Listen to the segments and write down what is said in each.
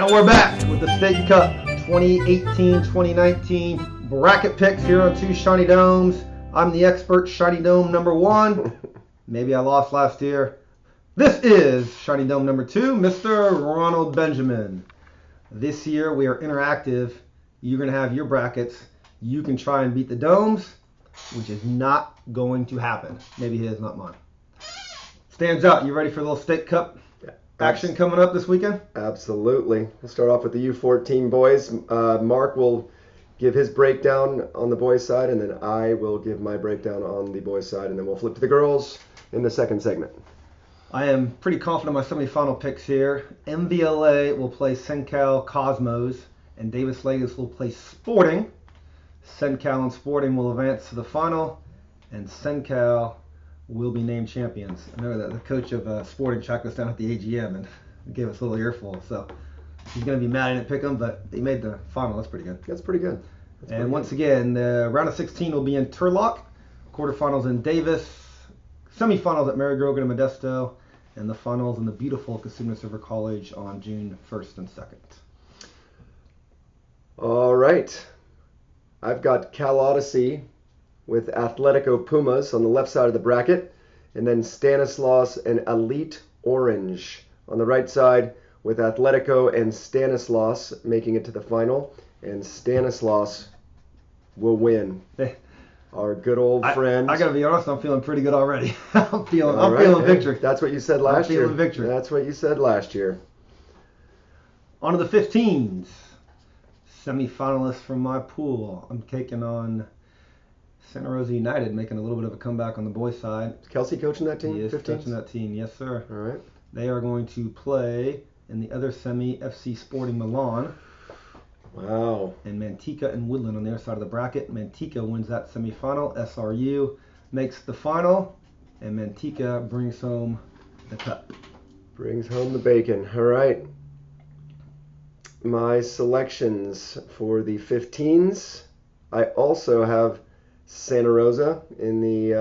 And we're back with the State Cup 2018-2019 bracket picks here on Two Shiny Domes. I'm the expert, Shiny Dome number 1. Maybe I lost last year. This is Shiny Dome number 2, Mr. Ronald Benjamin. This year we are interactive. You're going to have your brackets. You can try and beat the Domes, which is not going to happen. Maybe his, not mine. Stands out. You ready for a little State Cup action coming up this weekend? Absolutely. We'll start off with the U14 boys. Mark will give his breakdown on the boys' side, and then I will give my breakdown on the boys' side, and then we'll flip to the girls in the second segment. I am pretty confident in my semifinal picks here. MVLA will play Sencal Cosmos, and Davis Lagos will play Sporting. Sencal and Sporting will advance to the final, and Sencal will be named champions. I know that the coach of Sporting tracked us down at the AGM and gave us a little earful, so he's going to be mad I didn't pick him, but he made the final. That's pretty good. That's pretty good. And once again, the round of 16 will be in Turlock, quarterfinals in Davis, semifinals at Mary Grogan and Modesto, and the finals in the beautiful Casumas River College on June 1st and 2nd. All right. I've got Cal Odyssey with Atletico Pumas on the left side of the bracket, and then Stanislaus and Elite Orange on the right side, with Atletico and Stanislaus making it to the final, and Stanislaus will win. Our good old friend. I gotta be honest, I'm feeling pretty good already. I'm feeling victory. That's what you said last year. I'm feeling victory. That's what you said last year. On to the 15s. Semi-finalists from my pool. I'm taking on Santa Rosa United, making a little bit of a comeback on the boys' side. Is Kelsey coaching that team? He is coaching that team, yes sir. All right. They are going to play in the other semi, FC Sporting Milan. Wow. And Manteca and Woodland on the other side of the bracket. Manteca wins that semi-final. SRU makes the final, and Manteca brings home the cup. Brings home the bacon. All right. My selections for the 15s. I also have Santa Rosa in the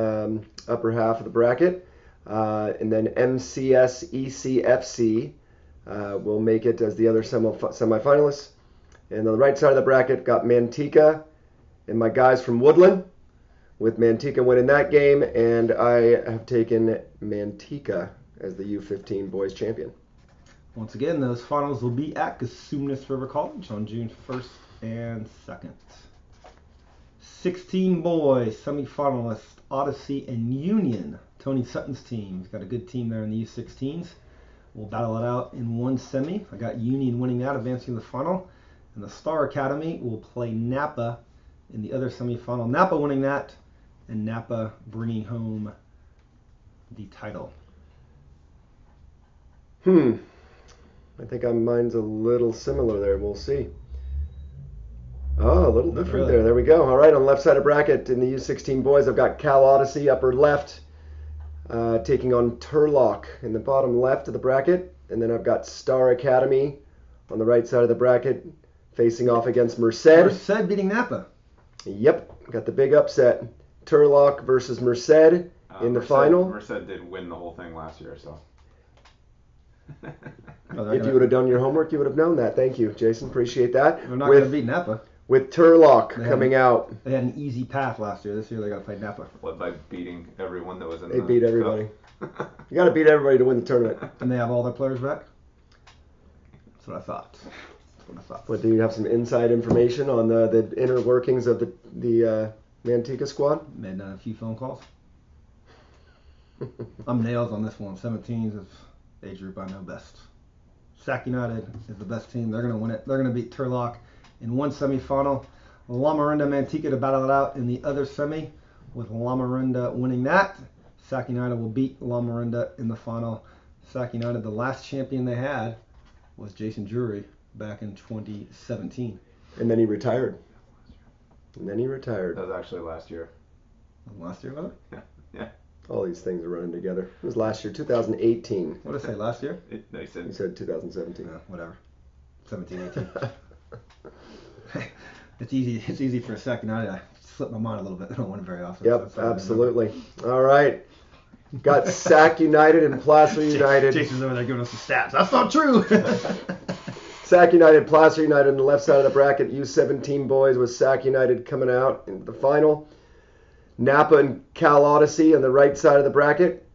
upper half of the bracket. And then MCS ECFC will make it as the other semifinalists. And on the right side of the bracket, got Manteca and my guys from Woodland, with Manteca winning that game. And I have taken Manteca as the U15 boys champion. Once again, those finals will be at Casumas River College on June 1st and 2nd. 16 boys, semifinalists, Odyssey and Union. Tony Sutton's team. He's got a good team there in the U16s. We'll battle it out in one semi. I got Union winning that, advancing to the final. And the Star Academy will play Napa in the other semifinal. Napa winning that, and Napa bringing home the title. I think mine's a little similar there. We'll see. Oh, a little different there. There we go. All right, on the left side of bracket in the U16 boys, I've got Cal Odyssey, upper left, taking on Turlock in the bottom left of the bracket. And then I've got Star Academy on the right side of the bracket, facing off against Merced. Merced beating Napa. Yep, got the big upset. Turlock versus Merced in the final. Merced did win the whole thing last year, so. If you would have done your homework, you would have known that. Thank you, Jason. Appreciate that. They're not going to beat Napa. With Turlock coming out. They had an easy path last year. This year they got to play Napa. What, by beating everyone that was in They beat everybody. You got to beat everybody to win the tournament. And they have all their players back? That's what I thought. What, do you have some inside information on the inner workings of the Manteca squad? Made a few phone calls. I'm nails on this one. 17s is age group I know best. Sac United is the best team. They're going to win it. They're going to beat Turlock in one semifinal. La Miranda Manteca to battle it out in the other semi, with La Miranda winning that. Sac United will beat La Miranda in the final. Sac United, the last champion they had was Jason Drury back in 2017. And then he retired. That was actually last year. Last year, was it? Yeah. All these things are running together. It was last year, 2018. What did I say, last year? No, you You said 2017. No, whatever. 17, 18. It's easy for a Sac United. I slip my mind a little bit. I don't win it very often. Yep, absolutely. All right. Got Sac United and Placer United. Jason's over there giving us the stats. That's not true. Sac United, Placer United on the left side of the bracket. U17 boys with Sac United coming out in the final. Napa and Cal Odyssey on the right side of the bracket.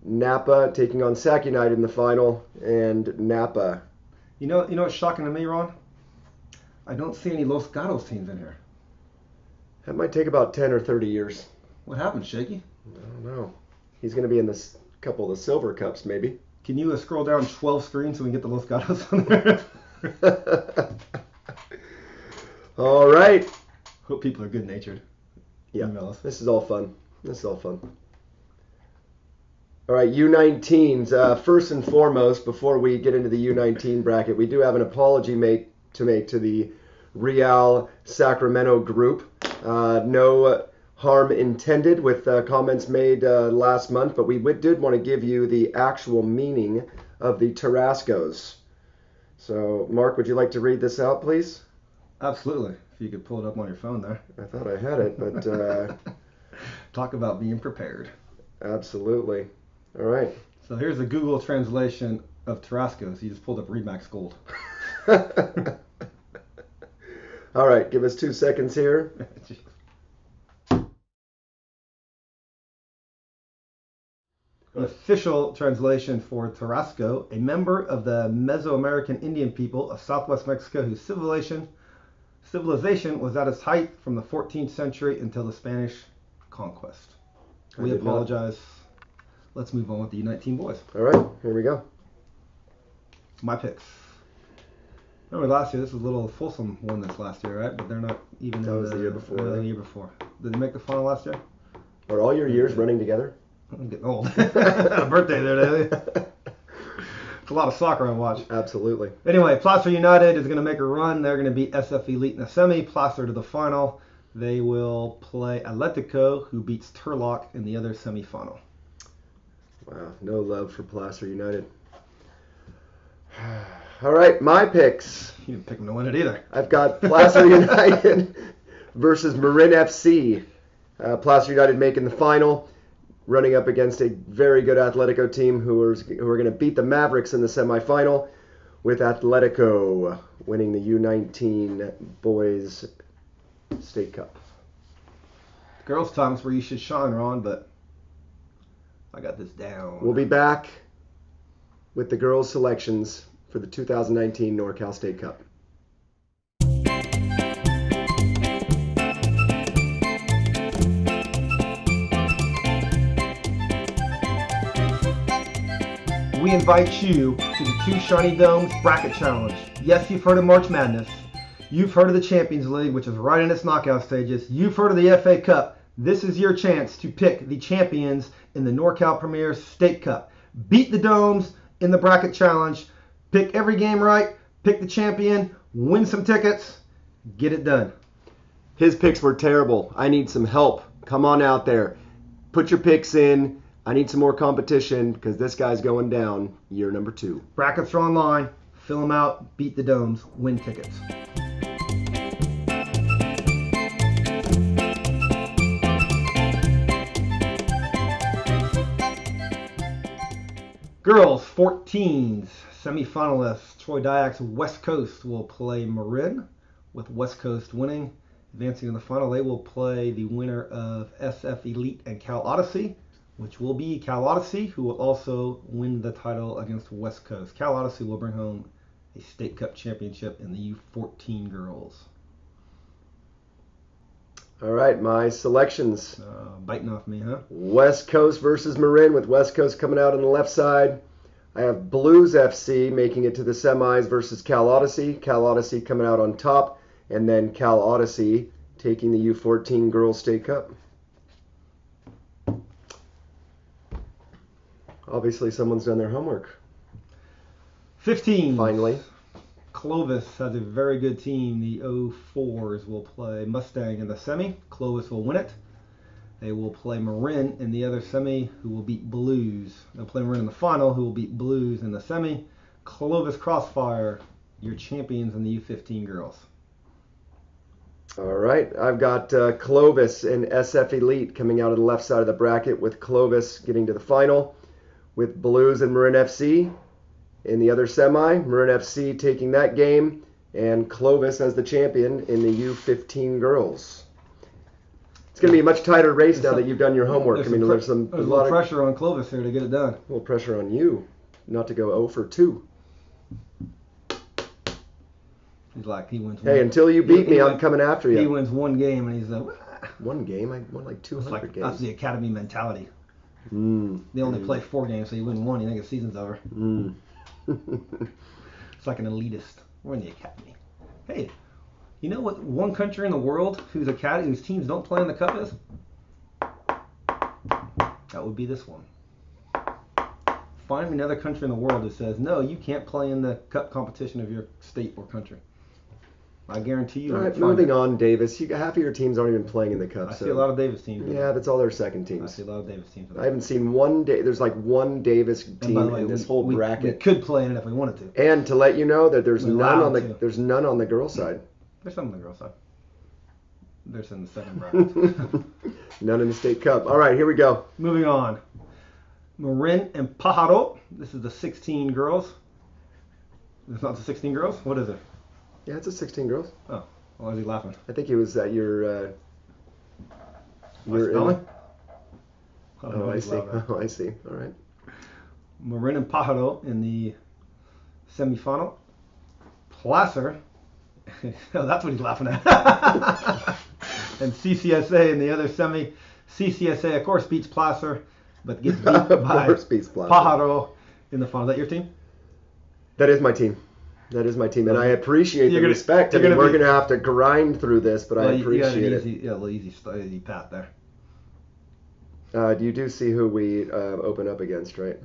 Napa taking on Sac United in the final, and Napa. You know what's shocking to me, Ron? I don't see any Los Gatos teams in here. That might take about 10 or 30 years. What happened, Shaky? I don't know. He's going to be in this couple of the Silver Cups, maybe. Can you scroll down 12 screens so we can get the Los Gatos on there? All right. Hope people are good-natured. Yeah, Email us. this is all fun. All right, U19s. First and foremost, before we get into the U19 bracket, we do have an apology to make to the Real Sacramento group. No harm intended with comments made last month, but we did want to give you the actual meaning of the Tarascos. So, Mark, would you like to read this out, please? Absolutely. If you could pull it up on your phone there. I thought I had it, but... Talk about being prepared. Absolutely. All right. So here's the Google translation of Tarascos. You just pulled up Remax Gold. All right, give us 2 seconds here. An official translation for Tarasco, a member of the Mesoamerican Indian people of southwest Mexico whose civilization was at its height from the 14th century until the Spanish conquest. We apologize. Let's move on with the U19 boys. All right, here we go. My picks. Remember last year, this was a little Folsom won this last year, right? But they're not even That was the year before. The year before. Did they make the final last year? Are all your years running together? I'm getting old. A birthday there, Daily. It's a lot of soccer I watch. Absolutely. Anyway, Placer United is going to make a run. They're going to beat SF Elite in the semi. Placer to the final. They will play Atletico, who beats Turlock in the other semifinal. Wow, no love for Placer United. All right, my picks. You didn't pick them to win it either. I've got Placer United versus Marin FC. Placer United making the final, running up against a very good Atletico team who are going to beat the Mavericks in the semifinal, with Atletico winning the U19 Boys State Cup. Girls' time's where you should shine, Ron, but I got this down. We'll be back with the girls' selections for the 2019 NorCal State Cup. We invite you to the Two Shiny Domes Bracket Challenge. Yes, you've heard of March Madness. You've heard of the Champions League, which is right in its knockout stages. You've heard of the FA Cup. This is your chance to pick the champions in the NorCal Premier State Cup. Beat the Domes in the Bracket Challenge. Pick every game right. Pick the champion. Win some tickets. Get it done. His picks were terrible. I need some help. Come on out there. Put your picks in. I need some more competition because this guy's going down year number 2. Brackets are online. Fill them out. Beat the Domes. Win tickets. Girls 14s semifinalists. Troy Dyack's West Coast will play Marin, with West Coast winning. Advancing to the final, they will play the winner of SF Elite and Cal Odyssey, which will be Cal Odyssey, who will also win the title against West Coast. Cal Odyssey will bring home a State Cup championship in the U14 girls. All right, my selections. Biting off me, huh? West Coast versus Marin, with West Coast coming out on the left side. I have Blues FC making it to the semis versus Cal Odyssey. Cal Odyssey coming out on top, and then Cal Odyssey taking the U14 Girls State Cup. Obviously, someone's done their homework. 15. Finally. Clovis has a very good team. The 04s will play Mustang in the semi. Clovis will win it. They will play Marin in the other semi, who will beat Blues. They'll play Marin in the final, who will beat Blues in the semi. Clovis Crossfire, your champions in the U15 girls. All right, I've got Clovis and SF Elite coming out of the left side of the bracket, with Clovis getting to the final, with Blues and Marin FC In the other semi, Marin FC taking that game, and Clovis as the champion in the U15 girls. It's going to be a much tighter race now that you've done your homework. There's a lot of pressure on Clovis here to get it done. A little pressure on you not to go 0 for 2. He's like, he wins. Hey, until you beat me, I'm coming after you. He wins one game, and he's one game? I won like 200 games. That's the academy mentality. They only play 4 games, so you win 1, you think the season's over. It's like an elitist. We're in the academy. Hey, you know what one country in the world whose teams don't play in the cup is? That would be this one. Find me another country in the world that says, no, you can't play in the cup competition of your state or country. I guarantee you. All right, moving on, Davis. Half of your teams aren't even playing in the cup. I see a lot of Davis teams. Yeah, that's all their second teams. I see a lot of Davis teams. I haven't seen one day. There's like one Davis team in this whole bracket. We could play in it if we wanted to. And to let you know that there's none on the girls' side. There's some on the girls' side. There's in the second bracket. None in the State Cup. All right, here we go. Moving on. Marin and Pajaro. This is the 16 girls. It's not the 16 girls? What is it? Yeah, it's a 16 girls. Oh, why is he laughing? I think he was at your. Spelling? Oh, I see. Oh, I see. All right. Marin and Pajaro in the semifinal. Placer. Oh, that's what he's laughing at. And CCSA in the other semi. CCSA, of course, beats Placer, but gets beat by Pajaro in the final. Is that your team? That is my team. That is my team, and I appreciate the respect. I mean, we're going to have to grind through this, but I appreciate it. Yeah, a little easy path there. You do see who we open up against, right?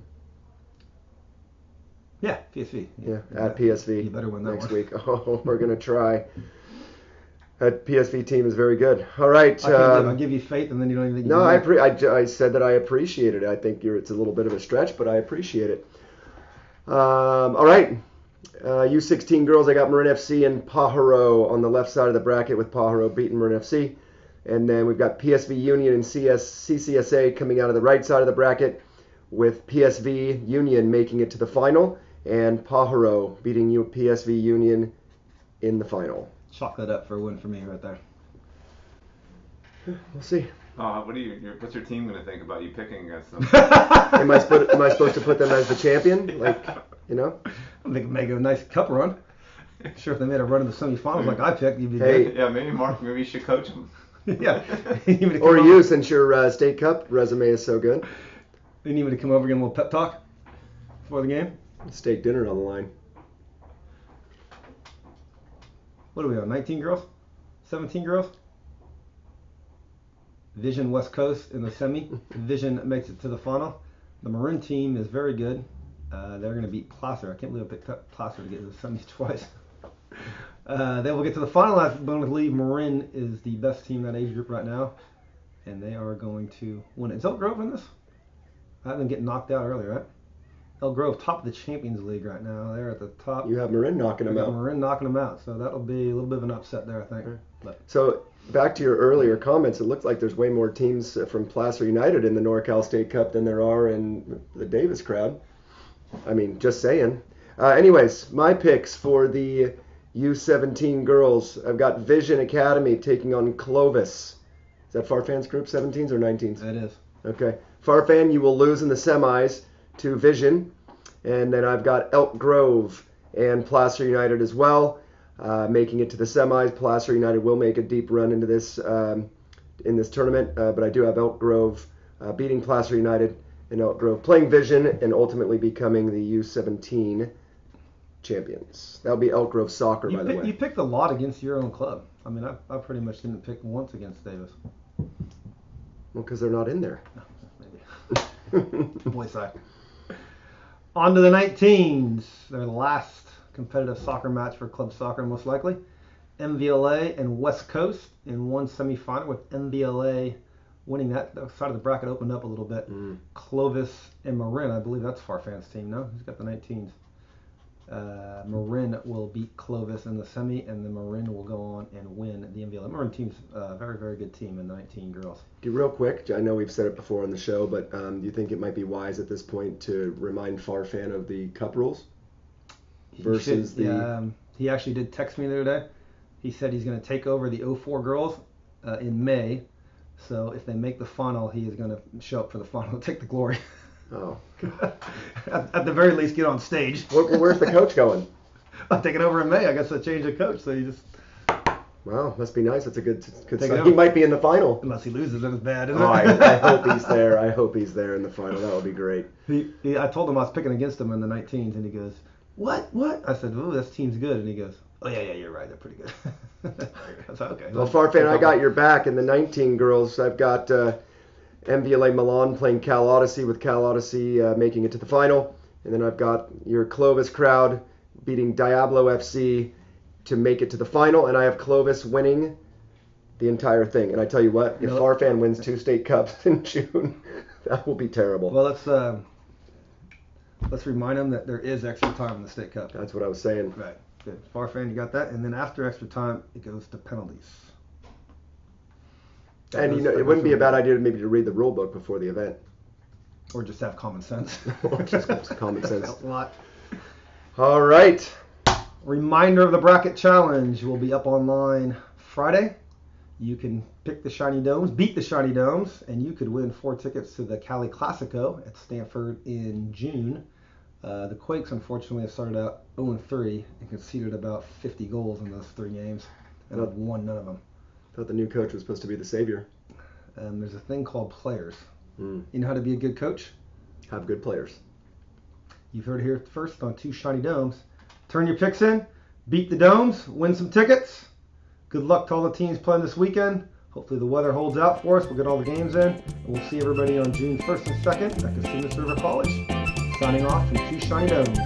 Yeah, PSV. Yeah, at PSV. You better win that next one. week. Oh, we're going to try. That PSV team is very good. All right. I give you faith, and then you don't even think you I said that I appreciate it. I think it's a little bit of a stretch, but I appreciate it. All right. U16 girls, I got Marin FC and Pajaro on the left side of the bracket with Pajaro beating Marin FC. And then we've got PSV Union and CCSA coming out of the right side of the bracket with PSV Union making it to the final and Pajaro beating PSV Union in the final. Chalk that up for a win for me right there. We'll see. What's your team going to think about you picking against them? Am I supposed to put them as the champion? Like, you know? I think make a nice cup run. Sure, if they made a run in the semifinals like I picked, you'd be good. Yeah, maybe Mark, maybe you should coach them. Yeah. Or you, since your State Cup resume is so good. You need me to come over and get a little pep talk before the game? Steak dinner on the line. What are we on, 19 girls? 17 girls? Vision West Coast in the semi. Vision makes it to the final. The Marin team is very good. They're going to beat Placer. I can't believe I picked up Placer to get to the semis twice. They will get to the final. I believe Marin is the best team in that age group right now. And they are going to win it. Is Elk Grove in this? I had them getting knocked out earlier, right? Elk Grove top of the Champions League right now. They're at the top. You have Marin knocking them out. Marin knocking them out. So that'll be a little bit of an upset there, I think. But. So back to your earlier comments, it looks like there's way more teams from Placer United in the NorCal State Cup than there are in the Davis crowd. I mean, just saying. Anyways, my picks for the U17 girls. I've got Vision Academy taking on Clovis. Is that Farfan's group, 17s or 19s? That is. Okay. Farfan, you will lose in the semis to Vision. And then I've got Elk Grove and Placer United as well, making it to the semis. Placer United will make a deep run into this in this tournament, but I do have Elk Grove beating Placer United and Elk Grove playing Vision and ultimately becoming the U17 champions. That'll be Elk Grove soccer, by the way. You picked a lot against your own club. I mean, I pretty much didn't pick once against Davis. Well, because they're not in there. No, maybe. Boy side. On to the 19s. Their last competitive soccer match for club soccer, most likely. MVLA and West Coast in one semifinal, with MVLA winning that. The side of the bracket opened up a little bit. Clovis and Marin, I believe that's Farfan's team, no? He's got the 19s. Marin will beat Clovis in the semi, and then Marin will go on and win the MVLA. Marin team's a very, very good team in 19 girls. Real quick, I know we've said it before on the show, but do you think it might be wise at this point to remind Farfan of the cup rules? versus he actually did text me the other day. He said he's going to take over the 04 girls in May. So if they make the final, he is going to show up for the final and take the glory. Oh. at the very least, get on stage. Where's the coach going? I'll take it over in May. I guess I changed the coach, so you just. Wow, must be nice. That's a good Take sign. He might be in the final. Unless he loses, then it's bad, isn't Oh, it? I hope he's there. I hope he's there in the final. That would be great. I told him I was picking against him in the 19s, and he goes, "What? I said, "Oh, this team's good," and he goes, "Oh yeah, you're right. They're pretty good." I said, "Okay." Well, Farfan, I got your back in the 19 girls. I've got MVLA Milan playing Cal Odyssey with Cal Odyssey making it to the final, and then I've got your Clovis crowd beating Diablo FC to make it to the final, and I have Clovis winning the entire thing. And I tell you what, if Farfan wins 2 state cups in June, that will be terrible. Well, let's remind them that there is extra time in the state cup. That's what I was saying. Right. Good. Farfan, you got that. And then after extra time, it goes to penalties. And it wouldn't be a bad idea maybe to read the rule book before the event. Or just have common sense. Or just common sense. Helps a lot. All right. Reminder of the bracket challenge will be up online Friday. You can pick the Shiny Domes, beat the Shiny Domes, and you could win 4 tickets to the Cali Classico at Stanford in June. The Quakes, unfortunately, have started out 0-3 and conceded about 50 goals in those 3 games, and have won none of them. I thought the new coach was supposed to be the savior. There's a thing called players. Mm. You know how to be a good coach? Have good players. You've heard it here first on 2 Shiny Domes. Turn your picks in, beat the Domes, win some tickets. Good luck to all the teams playing this weekend. Hopefully the weather holds out for us. We'll get all the games in. And we'll see everybody on June 1st and 2nd at Casitas River College. Signing off from 2 Shiny Domes.